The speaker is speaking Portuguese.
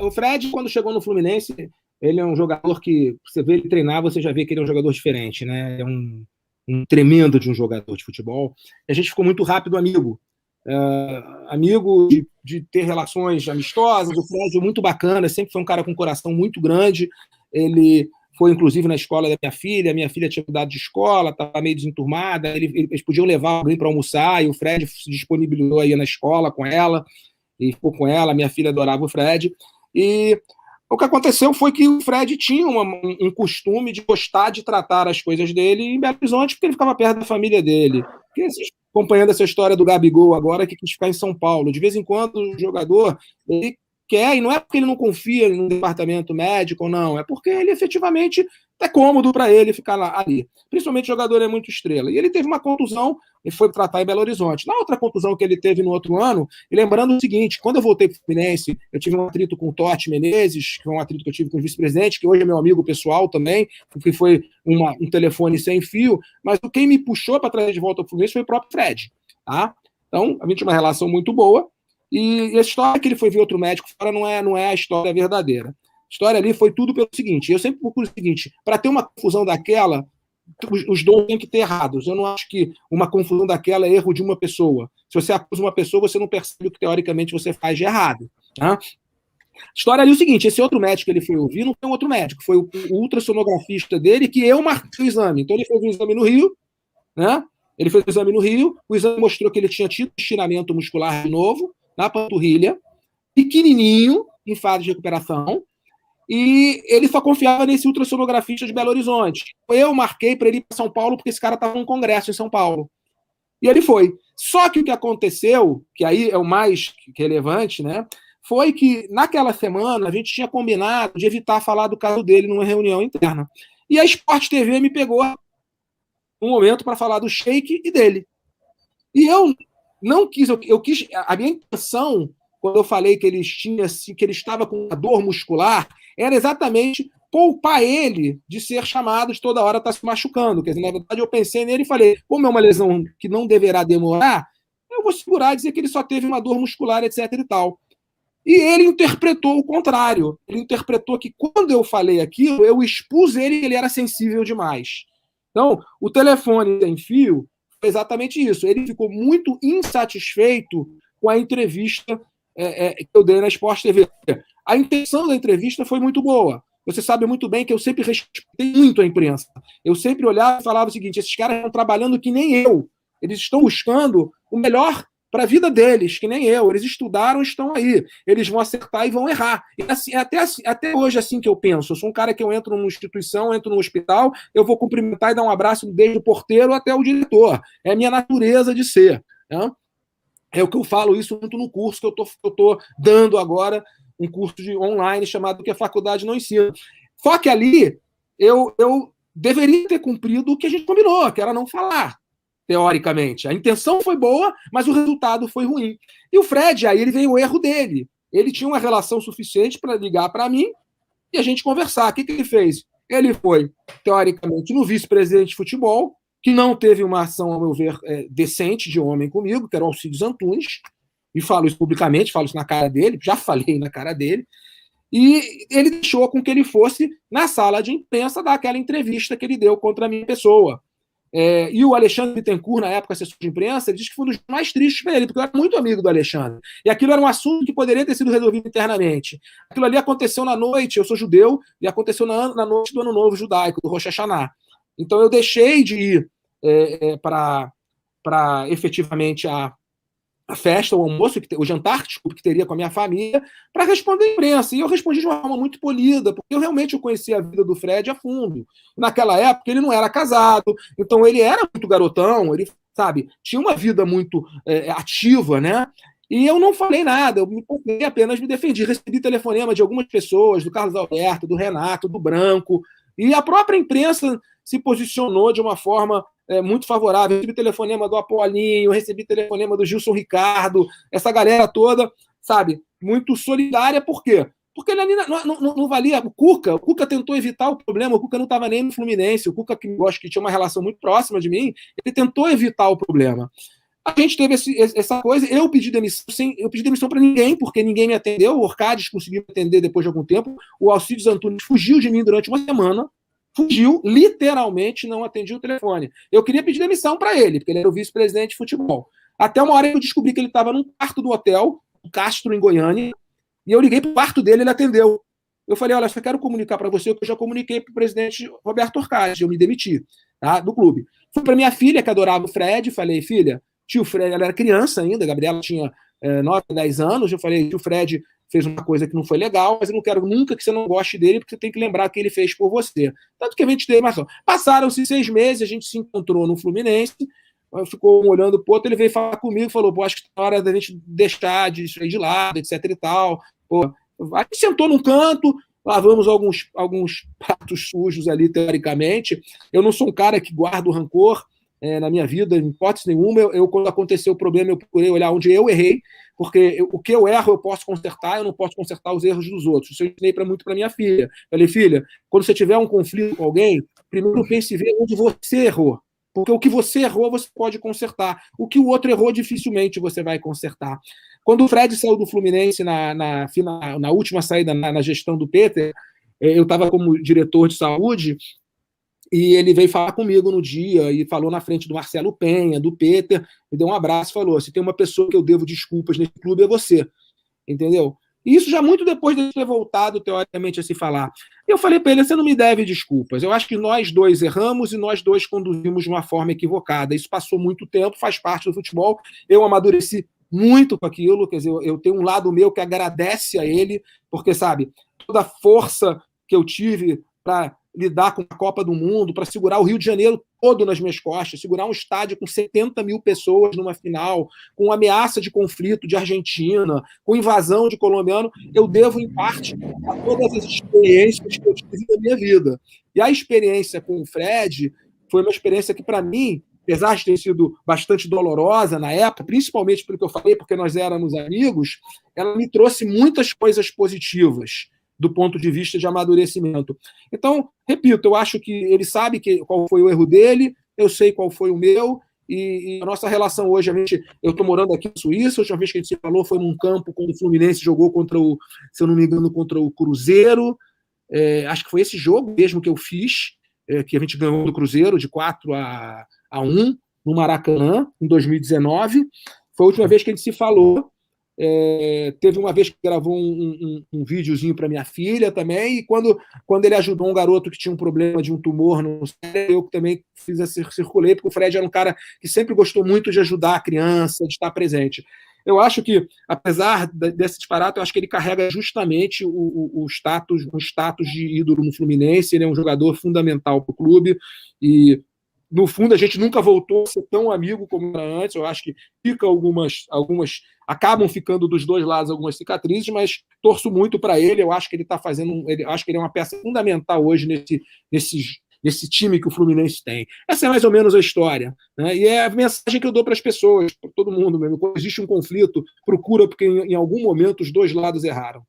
O Fred, quando chegou no Fluminense, ele é um jogador que, você vê ele treinar, você já vê que ele é um jogador diferente, né? É um tremendo de um jogador de futebol. E a gente ficou muito rápido amigo. Amigo de ter relações amistosas. O Fred é muito bacana, sempre foi um cara com um coração muito grande. Ele foi, inclusive, na escola da minha filha tinha mudado de escola, estava meio desenturmada, eles podiam levar alguém para almoçar, e o Fred se disponibilizou aí na escola com ela, e ficou com ela, minha filha adorava o Fred. E o que aconteceu foi que o Fred tinha um costume de gostar de tratar as coisas dele em Belo Horizonte, porque ele ficava perto da família dele. Porque, acompanhando essa história do Gabigol agora, que quis ficar em São Paulo. De vez em quando o jogador ele quer, e não é porque ele não confia no departamento médico, não, é porque ele efetivamente é cômodo para ele ficar lá, ali. Principalmente o jogador é muito estrela. E ele teve uma contusão e foi tratar em Belo Horizonte. Na outra contusão que ele teve no outro ano, e lembrando o seguinte, quando eu voltei para o Fluminense, eu tive um atrito com o Totti Menezes, que foi um atrito que eu tive com o vice-presidente, que hoje é meu amigo pessoal também, que foi um telefone sem fio, mas quem me puxou para trazer de volta ao Fluminense foi o próprio Fred. Tá? Então, a gente tinha uma relação muito boa, e a história que ele foi ver outro médico fora não é a história verdadeira. A história ali foi tudo pelo seguinte, eu sempre procuro o seguinte, para ter uma confusão daquela, os dois têm que ter errados. Eu não acho que uma confusão daquela é erro de uma pessoa. Se você acusa uma pessoa, você não percebe o que teoricamente você faz de errado. Tá? A história ali é o seguinte, esse outro médico que ele foi ouvir não foi um outro médico, foi o ultrassonografista dele, que eu marquei o exame. Então ele fez o exame no Rio, né? Ele fez o exame no Rio, o exame mostrou que ele tinha tido estiramento muscular de novo, na panturrilha, pequenininho, em fase de recuperação, e ele só confiava nesse ultrassonografista de Belo Horizonte. Eu marquei para ele ir para São Paulo, porque esse cara estava num congresso em São Paulo. E ele foi. Só que o que aconteceu, que aí é o mais relevante, né, foi que naquela semana a gente tinha combinado de evitar falar do caso dele numa reunião interna. E a Sport TV me pegou um momento para falar do Sheik e dele. E eu não quis, eu quis, a minha intenção, quando eu falei que que ele estava com uma dor muscular, era exatamente poupar ele de ser chamado de toda hora estar se machucando. Quer dizer, na verdade, eu pensei nele e falei, como é uma lesão que não deverá demorar, eu vou segurar e dizer que ele só teve uma dor muscular, etc e tal. E ele interpretou o contrário. Ele interpretou que quando eu falei aquilo, eu expus ele que ele era sensível demais. Então, o telefone sem fio foi exatamente isso. Ele ficou muito insatisfeito com a entrevista que eu dei na Sport TV. A intenção da entrevista foi muito boa. Você sabe muito bem que eu sempre respeitei muito a imprensa. Eu sempre olhava e falava o seguinte, esses caras estão trabalhando que nem eu. Eles estão buscando o melhor para a vida deles, que nem eu. Eles estudaram, estão aí. Eles vão acertar e vão errar. E assim, até hoje é assim que eu penso. Eu sou um cara que eu entro numa instituição, entro num hospital, eu vou cumprimentar e dar um abraço desde o porteiro até o diretor. É a minha natureza de ser. Né? É o que eu falo isso muito no curso que eu estou dando agora, um curso online chamado Que a Faculdade Não Ensina. Só que ali eu deveria ter cumprido o que a gente combinou, que era não falar, teoricamente. A intenção foi boa, mas o resultado foi ruim. E o Fred, aí ele veio o erro dele. Ele tinha uma relação suficiente para ligar para mim e a gente conversar. O que ele fez? Ele foi, teoricamente, no vice-presidente de futebol, que não teve uma ação, ao meu ver, decente de homem comigo, que era o Alcides Antunes, e falo isso publicamente, falo isso na cara dele, já falei na cara dele, e ele deixou com que ele fosse na sala de imprensa dar aquela entrevista que ele deu contra a minha pessoa. E o Alexandre Bittencourt, na época, assessor de imprensa, ele disse que foi um dos mais tristes para ele, porque eu era muito amigo do Alexandre. E aquilo era um assunto que poderia ter sido resolvido internamente. Aquilo ali aconteceu na noite, eu sou judeu, e aconteceu na noite do Ano Novo Judaico, do Rosh Hashanah. Então eu deixei de ir para efetivamente a festa, o almoço, o jantar, desculpa, que teria com a minha família, para responder a imprensa. E eu respondi de uma forma muito polida, porque eu realmente conhecia a vida do Fred a fundo. Naquela época, ele não era casado, então ele era muito garotão, ele, sabe, tinha uma vida muito ativa, né? E eu não falei nada, eu apenas me defendi. Recebi telefonema de algumas pessoas, do Carlos Alberto, do Renato, do Branco, e a própria imprensa se posicionou de uma forma muito favorável. Eu recebi telefonema do Apolinho, recebi telefonema do Gilson Ricardo, essa galera toda, sabe, muito solidária. Por quê? Porque ele ali não valia. O Cuca tentou evitar o problema, o Cuca não estava nem no Fluminense, o Cuca, que eu acho que tinha uma relação muito próxima de mim, ele tentou evitar o problema. A gente teve essa coisa, eu pedi demissão para ninguém, porque ninguém me atendeu, o Orcades conseguiu me atender depois de algum tempo, o Alcides Antunes fugiu de mim durante uma semana, fugiu, literalmente não atendia o telefone. Eu queria pedir demissão para ele, porque ele era o vice-presidente de futebol. Até uma hora que eu descobri que ele estava num quarto do hotel, no Castro, em Goiânia, e eu liguei para o quarto dele, ele atendeu. Eu falei, olha, só quero comunicar para você o que eu já comuniquei para o presidente Roberto Orcades, eu me demiti, tá, do clube. Fui para minha filha, que adorava o Fred, falei, filha, tio Fred, ela era criança ainda, a Gabriela tinha 9, 10 anos, eu falei, tio Fred fez uma coisa que não foi legal, mas eu não quero nunca que você não goste dele, porque você tem que lembrar que ele fez por você. Tanto que a gente teve mais. Passaram-se 6 meses, a gente se encontrou no Fluminense, ficou um olhando pro outro, ele veio falar comigo, falou, pô, acho que é hora da gente deixar disso aí de lado, etc e tal. Pô, a gente sentou num canto, lavamos alguns pratos sujos ali, teoricamente. Eu não sou um cara que guarda o rancor na minha vida, em hipótese nenhuma. Quando aconteceu o problema, eu procurei olhar onde eu errei, porque o que eu erro eu posso consertar, eu não posso consertar os erros dos outros. Isso eu ensinei muito para minha filha. Falei, filha, quando você tiver um conflito com alguém, primeiro pense e vê onde você errou. Porque o que você errou, você pode consertar. O que o outro errou, dificilmente você vai consertar. Quando o Fred saiu do Fluminense na última saída, na gestão do Peter, eu estava como diretor de saúde, e ele veio falar comigo no dia e falou na frente do Marcelo Penha, do Peter, me deu um abraço e falou, se tem uma pessoa que eu devo desculpas nesse clube, é você. Entendeu? E isso já muito depois de ter voltado, teoricamente, a se falar. Eu falei para ele, você não me deve desculpas. Eu acho que nós dois erramos e nós dois conduzimos de uma forma equivocada. Isso passou muito tempo, faz parte do futebol. Eu amadureci muito com aquilo, quer dizer, eu tenho um lado meu que agradece a ele, porque, sabe, toda a força que eu tive para lidar com a Copa do Mundo, para segurar o Rio de Janeiro todo nas minhas costas, segurar um estádio com 70 mil pessoas numa final, com ameaça de conflito de Argentina, com invasão de colombiano, eu devo, em parte, a todas as experiências que eu tive na minha vida. E a experiência com o Fred foi uma experiência que, para mim, apesar de ter sido bastante dolorosa na época, principalmente pelo que eu falei, porque nós éramos amigos, ela me trouxe muitas coisas positivas do ponto de vista de amadurecimento. Então, repito, eu acho que ele sabe qual foi o erro dele, eu sei qual foi o meu, e a nossa relação hoje, eu estou morando aqui na Suíça, a última vez que a gente se falou foi num campo quando o Fluminense jogou se eu não me engano, contra o Cruzeiro, acho que foi esse jogo mesmo que eu fiz, que a gente ganhou do Cruzeiro de 4-1 no Maracanã, em 2019, foi a última vez que a gente se falou. Teve uma vez que gravou um videozinho para minha filha também, e quando ele ajudou um garoto que tinha um problema de um tumor no cérebro, eu também circulei, porque o Fred era um cara que sempre gostou muito de ajudar a criança, de estar presente. Eu acho que, apesar desse disparate, eu acho que ele carrega justamente o status de ídolo no Fluminense. Ele é um jogador fundamental para o clube, e no fundo, a gente nunca voltou a ser tão amigo como era antes. Eu acho que fica algumas acabam ficando dos dois lados algumas cicatrizes, mas torço muito para ele. Eu acho que ele está fazendo. Acho que ele é uma peça fundamental hoje nesse time que o Fluminense tem. Essa é mais ou menos a história, né? E é a mensagem que eu dou para as pessoas, para todo mundo mesmo. Quando existe um conflito, procura, porque em algum momento os dois lados erraram.